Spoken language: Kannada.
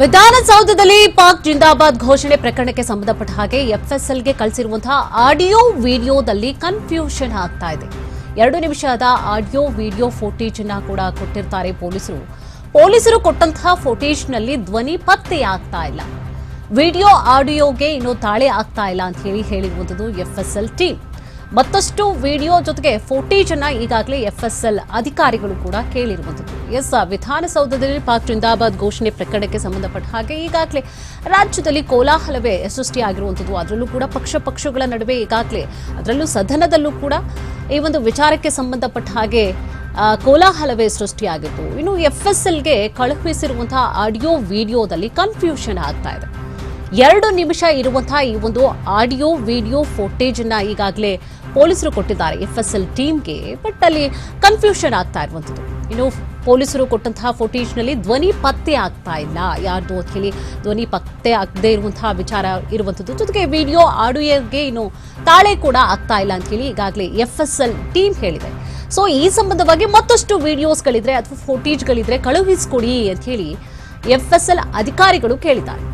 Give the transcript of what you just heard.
ವಿಧಾನಸೌಧದಲ್ಲಿ ಪಾಕ್ ಜಿಂದಾಬಾದ್ ಘೋಷಣೆ ಪ್ರಕರಣಕ್ಕೆ ಸಂಬಂಧಪಟ್ಟ ಹಾಗೆ ಎಫ್ಎಸ್ಎಲ್ಗೆ ಕಳಿಸಿರುವಂತಹ ಆಡಿಯೋ ವಿಡಿಯೋದಲ್ಲಿ ಕನ್ಫ್ಯೂಷನ್ ಆಗ್ತಾ ಇದೆ. 2 ನಿಮಿಷದ ಆಡಿಯೋ ವಿಡಿಯೋ ಫುಟೇಜ್ ಅನ್ನು ಕೂಡ ಕೊಟ್ಟಿರ್ತಾರೆ ಪೊಲೀಸರು ಕೊಟ್ಟಂತಹ ಫುಟೇಜ್ ನಲ್ಲಿ ಧ್ವನಿ ಪತ್ತೆ ಆಗ್ತಾ ಇಲ್ಲ. ವಿಡಿಯೋ ಆಡಿಯೋಗೆ ಇನ್ನೂ ತಾಳೆ ಆಗ್ತಾ ಇಲ್ಲ ಅಂತ ಹೇಳಿರುವಂತದ್ದು ಎಫ್ಎಸ್ಎಲ್ ಟೀಮ್. ಮತ್ತಷ್ಟು ವಿಡಿಯೋ ಜೊತೆಗೆ ಫುಟೇಜ್ ಅನ್ನ ಈಗಾಗಲೇ ಎಫ್ಎಸ್ಎಲ್ ಅಧಿಕಾರಿಗಳು ಕೂಡ ಕೇಳಿರುವಂತದ್ದು. ವಿಧಾನಸೌಧದಲ್ಲಿ ಪಾಕ್ ಜಿಂದಾಬಾದ್ ಘೋಷಣೆ ಪ್ರಕರಣಕ್ಕೆ ಸಂಬಂಧಪಟ್ಟ ಹಾಗೆ ಈಗಾಗಲೇ ರಾಜ್ಯದಲ್ಲಿ ಕೋಲಾಹಲವೇ ಸೃಷ್ಟಿಯಾಗಿರುವಂತದ್ದು. ಅದರಲ್ಲೂ ಕೂಡ ಪಕ್ಷಗಳ ನಡುವೆ ಈಗಾಗಲೇ ಅದರಲ್ಲೂ ಸದನದಲ್ಲೂ ಕೂಡ ಈ ಒಂದು ವಿಚಾರಕ್ಕೆ ಸಂಬಂಧಪಟ್ಟ ಹಾಗೆ ಕೋಲಾಹಲವೇ ಸೃಷ್ಟಿಯಾಗಿತ್ತು. ಇನ್ನು ಎಫ್ಎಸ್ಎಲ್ಗೆ ಕಳುಹಿಸಿರುವಂತಹ ಆಡಿಯೋ ವಿಡಿಯೋದಲ್ಲಿ ಕನ್ಫ್ಯೂಷನ್ ಆಗ್ತಾ ಇದೆ. 2 ನಿಮಿಷ ಇರುವಂತಹ ಈ ಒಂದು ಆಡಿಯೋ ವಿಡಿಯೋ ಫುಟೇಜ್ ಅನ್ನ ಈಗಾಗಲೇ ಪೊಲೀಸರು ಕೊಟ್ಟಿದ್ದಾರೆ ಎಫ್ಎಸ್ಎಲ್ ಟೀಮ್ಗೆ. ಬಟ್ ಅಲ್ಲಿ ಕನ್ಫ್ಯೂಷನ್ ಆಗ್ತಾ ಇರುವಂತದ್ದು. ಇನ್ನು ಪೊಲೀಸರು ಕೊಟ್ಟಂತಹ ಫುಟೇಜ್ ನಲ್ಲಿ ಧ್ವನಿ ಪತ್ತೆ ಆಗ್ತಾ ಇಲ್ಲ, ಯಾರ್ದು ಅಂತ ಹೇಳಿ ಧ್ವನಿ ಪತ್ತೆ ಆಗದೆ ಇರುವಂತಹ ವಿಚಾರ ಇರುವಂತದ್ದು. ಜೊತೆಗೆ ವಿಡಿಯೋ ಆಡಿಯೋಗೆ ಇನ್ನು ತಾಳೆ ಕೂಡ ಆಗ್ತಾ ಇಲ್ಲ ಅಂತ ಹೇಳಿ ಈಗಾಗಲೇ ಎಫ್ಎಸ್ಎಲ್ ಟೀಮ್ ಹೇಳಿದೆ. ಸೊ ಈ ಸಂಬಂಧವಾಗಿ ಮತ್ತಷ್ಟು ವಿಡಿಯೋಸ್ಗಳಿದ್ರೆ ಅಥವಾ ಫುಟೇಜ್ಗಳಿದ್ರೆ ಕಳುಹಿಸಿಕೊಡಿ ಅಂತ ಹೇಳಿ ಎಫ್ಎಸ್ಎಲ್ ಅಧಿಕಾರಿಗಳು ಕೇಳಿದ್ದಾರೆ.